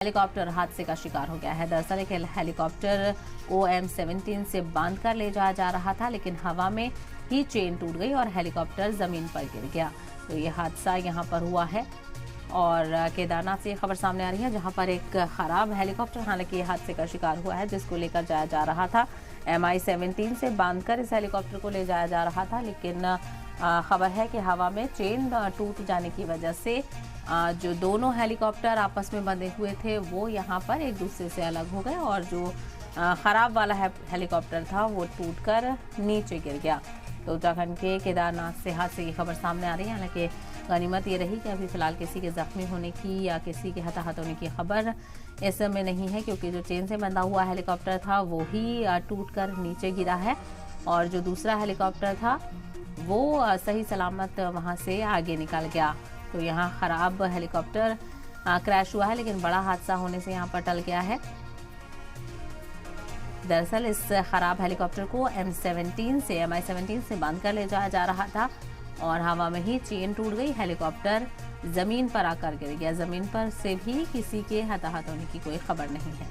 Helicopter हादसे का शिकार हो गया है। दरअसल एक हेलीकॉप्टर को M17 से बांधकर ले जाया जा रहा था, लेकिन हवा में ही चेन टूट गई और हेलीकॉप्टर जमीन पर गिर गया। तो ये हादसा यहाँ पर हुआ है और केदारनाथ से खबर सामने आ रही है, जहां पर एक खराब हेलीकॉप्टर हालांकि हादसे का शिकार हुआ है, जिसको लेकर जाया जा रहा था। Mi-17 से बांधकर इस हेलीकॉप्टर को ले जाया जा रहा था, लेकिन खबर है कि हवा में चेन टूट जाने की वजह से जो दोनों हेलीकॉप्टर आपस में बंधे हुए थे वो यहाँ पर एक दूसरे से अलग हो गए और जो खराब वाला हेलीकॉप्टर था वो टूटकर नीचे गिर गया। तो उत्तराखंड के केदारनाथ से हादसे की खबर सामने आ रही है। हालांकि गनीमत ये रही कि अभी फिलहाल किसी के जख्मी होने की या किसी के हताहत होने की खबर इस समय नहीं है, क्योंकि जो चेन से बंधा हुआ हेलीकॉप्टर था वो ही टूटकर नीचे गिरा है और जो दूसरा हेलीकॉप्टर था वो सही सलामत वहां से आगे निकल गया। तो यहाँ खराब हेलीकॉप्टर क्रैश हुआ है, लेकिन बड़ा हादसा होने से यहाँ पर टल गया है। दरअसल इस खराब हेलीकॉप्टर को Mi-17 से बांधकर ले जाया जा रहा था और हवा में ही चेन टूट गई। हेलीकॉप्टर जमीन पर आकर गिर गया। जमीन पर से भी किसी के हताहत होने की कोई खबर नहीं है।